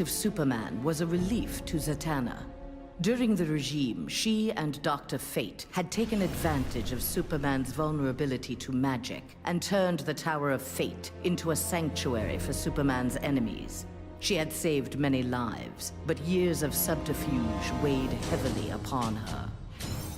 fate of Superman was a relief to Zatanna. During the regime, she and Dr. Fate had taken advantage of Superman's vulnerability to magic and turned the Tower of Fate into a sanctuary for Superman's enemies. She had saved many lives, but years of subterfuge weighed heavily upon her.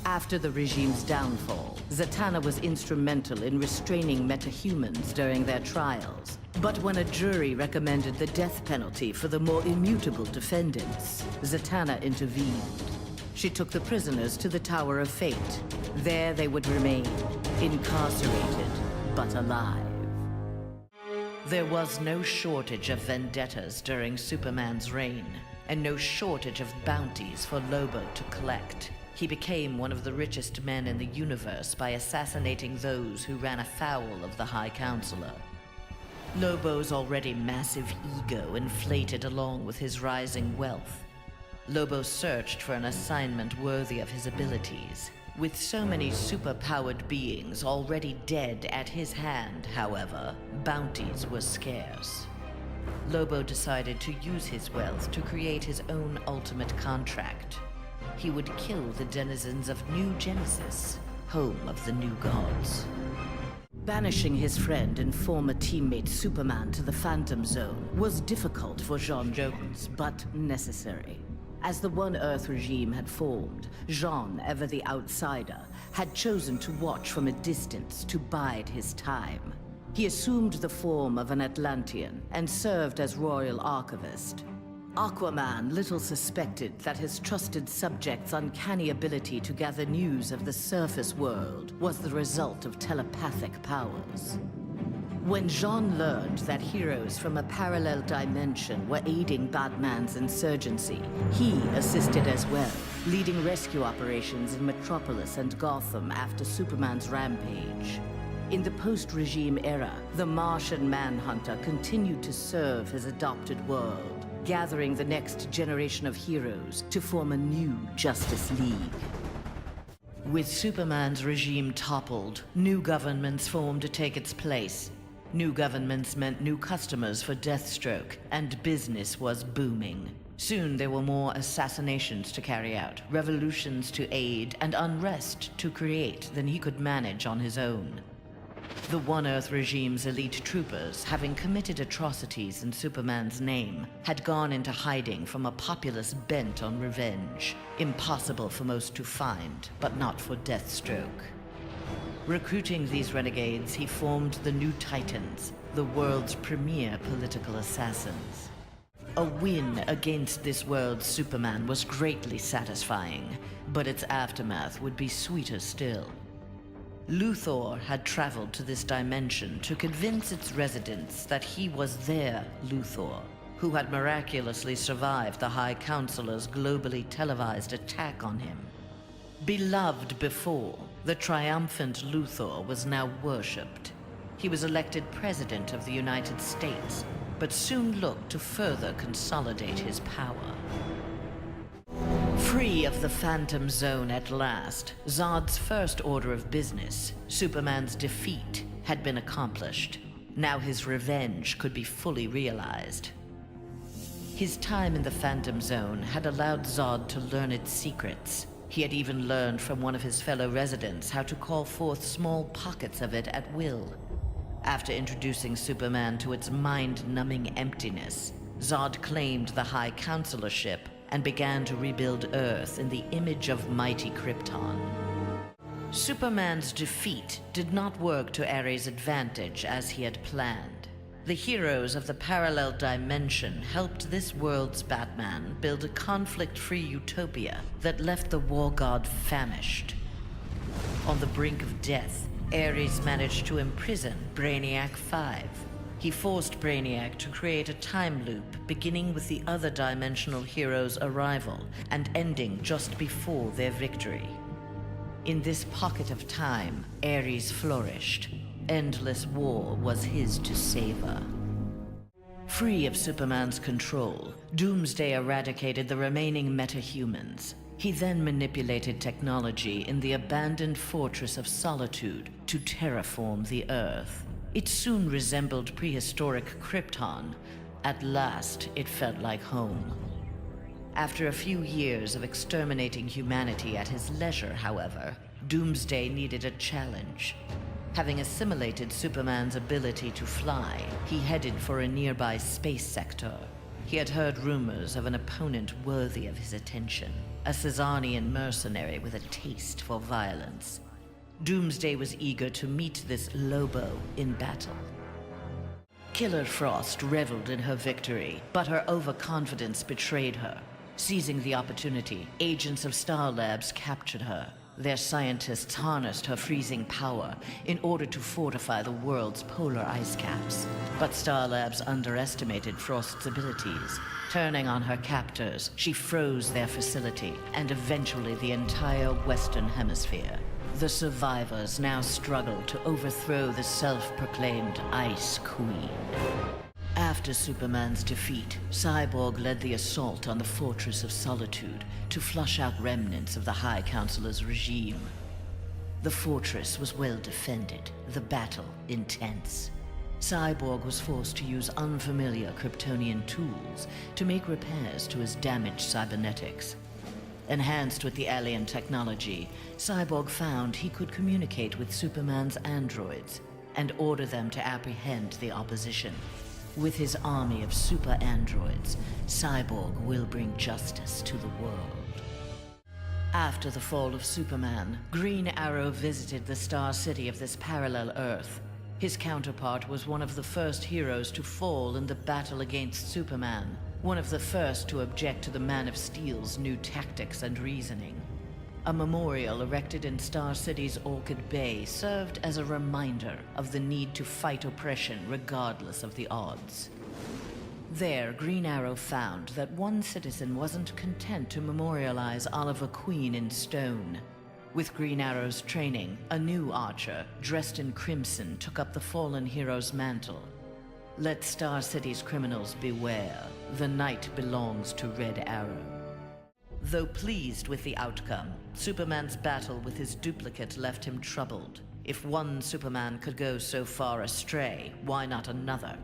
After the regime's downfall, Zatanna was instrumental in restraining metahumans during their trials. But when a jury recommended the death penalty for the more immutable defendants, Zatanna intervened. She took the prisoners to the Tower of Fate. There they would remain, incarcerated, but alive. There was no shortage of vendettas during Superman's reign, and no shortage of bounties for Lobo to collect. He became one of the richest men in the universe by assassinating those who ran afoul of the High Counselor. Lobo's already massive ego inflated along with his rising wealth. Lobo searched for an assignment worthy of his abilities. With so many super-powered beings already dead at his hand, however, bounties were scarce. Lobo decided to use his wealth to create his own ultimate contract. He would kill the denizens of New Genesis, home of the new gods. Banishing his friend and former teammate Superman to the Phantom Zone was difficult for J'onn J'onzz, but necessary. As the One Earth regime had formed, J'onn, ever the outsider, had chosen to watch from a distance to bide his time. He assumed the form of an Atlantean and served as royal archivist. Aquaman little suspected that his trusted subject's uncanny ability to gather news of the surface world was the result of telepathic powers. When J'onn learned that heroes from a parallel dimension were aiding Batman's insurgency, he assisted as well, leading rescue operations in Metropolis and Gotham after Superman's rampage. In the post-regime era, the Martian Manhunter continued to serve his adopted world, gathering the next generation of heroes to form a new Justice League. With Superman's regime toppled, new governments formed to take its place. New governments meant new customers for Deathstroke, and business was booming. Soon there were more assassinations to carry out, revolutions to aid, and unrest to create than he could manage on his own. The One Earth regime's elite troopers, having committed atrocities in Superman's name, had gone into hiding from a populace bent on revenge. Impossible for most to find, but not for Deathstroke. Recruiting these renegades, he formed the New Titans, the world's premier political assassins. A win against this world's Superman was greatly satisfying, but its aftermath would be sweeter still. Luthor had traveled to this dimension to convince its residents that he was their Luthor, who had miraculously survived the High Counselor's globally televised attack on him. Beloved before, the triumphant Luthor was now worshipped. He was elected President of the United States, but soon looked to further consolidate his power. Free of the Phantom Zone at last, Zod's first order of business, Superman's defeat, had been accomplished. Now his revenge could be fully realized. His time in the Phantom Zone had allowed Zod to learn its secrets. He had even learned from one of his fellow residents how to call forth small pockets of it at will. After introducing Superman to its mind-numbing emptiness, Zod claimed the High Counselorship and began to rebuild Earth in the image of mighty Krypton. Superman's defeat did not work to Ares' advantage as he had planned. The heroes of the parallel dimension helped this world's Batman build a conflict-free utopia that left the war god famished. On the brink of death, Ares managed to imprison Brainiac 5. He forced Brainiac to create a time loop beginning with the other dimensional heroes' arrival and ending just before their victory. In this pocket of time, Ares flourished. Endless war was his to savor. Free of Superman's control, Doomsday eradicated the remaining metahumans. He then manipulated technology in the abandoned Fortress of Solitude to terraform the Earth. It soon resembled prehistoric Krypton, At last, it felt like home. After a few years of exterminating humanity at his leisure, however, Doomsday needed a challenge. Having assimilated Superman's ability to fly, he headed for a nearby space sector. He had heard rumors of an opponent worthy of his attention, a Caesarian mercenary with a taste for violence. Doomsday was eager to meet this Lobo in battle. Killer Frost reveled in her victory, but her overconfidence betrayed her. Seizing the opportunity, agents of Star Labs captured her. Their scientists harnessed her freezing power in order to fortify the world's polar ice caps. But Star Labs underestimated Frost's abilities. Turning on her captors, she froze their facility and eventually the entire Western Hemisphere. The survivors now struggled to overthrow the self-proclaimed Ice Queen. After Superman's defeat, Cyborg led the assault on the Fortress of Solitude to flush out remnants of the High Counselor's regime. The fortress was well defended, the battle intense. Cyborg was forced to use unfamiliar Kryptonian tools to make repairs to his damaged cybernetics. Enhanced with the alien technology, Cyborg found he could communicate with Superman's androids and order them to apprehend the opposition. With his army of super androids, Cyborg will bring justice to the world. After the fall of Superman, Green Arrow visited the Star City of this parallel Earth. His counterpart was one of the first heroes to fall in the battle against Superman, one of the first to object to the Man of Steel's new tactics and reasoning. A memorial erected in Star City's Orchid Bay served as a reminder of the need to fight oppression regardless of the odds. There, Green Arrow found that one citizen wasn't content to memorialize Oliver Queen in stone. With Green Arrow's training, a new archer, dressed in crimson, took up the fallen hero's mantle. Let Star City's criminals beware. The night belongs to Red Arrow. Though pleased with the outcome, Superman's battle with his duplicate left him troubled. If one Superman could go so far astray, why not another?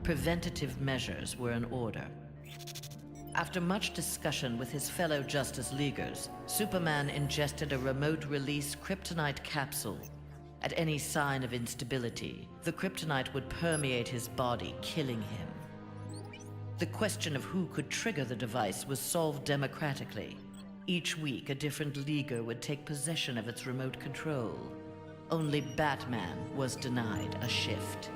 Preventative measures were in order. After much discussion with his fellow Justice Leaguers, Superman ingested a remote-release kryptonite capsule. At any sign of instability, the kryptonite would permeate his body, killing him. The question of who could trigger the device was solved democratically. Each week, a different Leaguer would take possession of its remote control. Only Batman was denied a shift.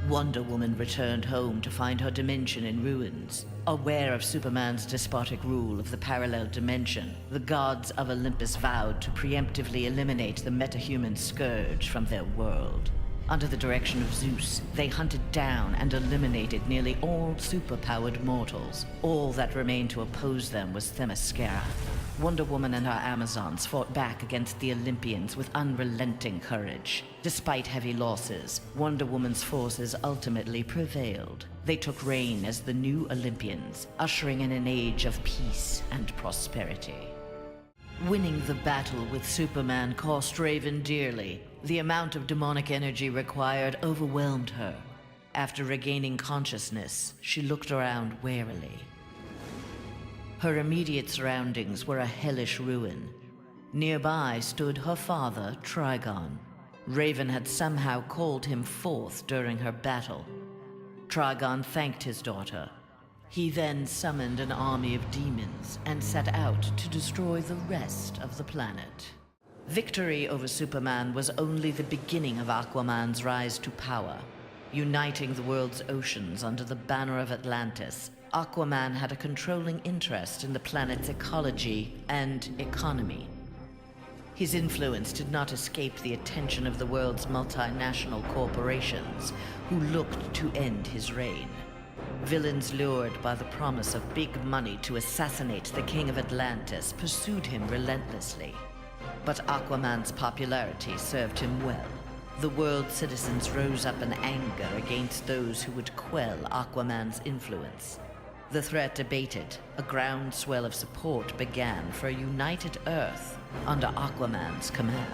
Wonder Woman returned home to find her dimension in ruins. Aware of Superman's despotic rule of the parallel dimension, the gods of Olympus vowed to preemptively eliminate the metahuman scourge from their world. Under the direction of Zeus, they hunted down and eliminated nearly all superpowered mortals. All that remained to oppose them was Themyscira. Wonder Woman and her Amazons fought back against the Olympians with unrelenting courage. Despite heavy losses, Wonder Woman's forces ultimately prevailed. They took reign as the new Olympians, ushering in an age of peace and prosperity. Winning the battle with Superman cost Raven dearly. The amount of demonic energy required overwhelmed her. After regaining consciousness, she looked around warily. Her immediate surroundings were a hellish ruin. Nearby stood her father, Trigon. Raven had somehow called him forth during her battle. Trigon thanked his daughter. He then summoned an army of demons and set out to destroy the rest of the planet. Victory over Superman was only the beginning of Aquaman's rise to power. Uniting the world's oceans under the banner of Atlantis, Aquaman had a controlling interest in the planet's ecology and economy. His influence did not escape the attention of the world's multinational corporations, who looked to end his reign. Villains lured by the promise of big money to assassinate the King of Atlantis pursued him relentlessly. But Aquaman's popularity served him well. The world's citizens rose up in anger against those who would quell Aquaman's influence. The threat abated. A groundswell of support began for a united Earth under Aquaman's command.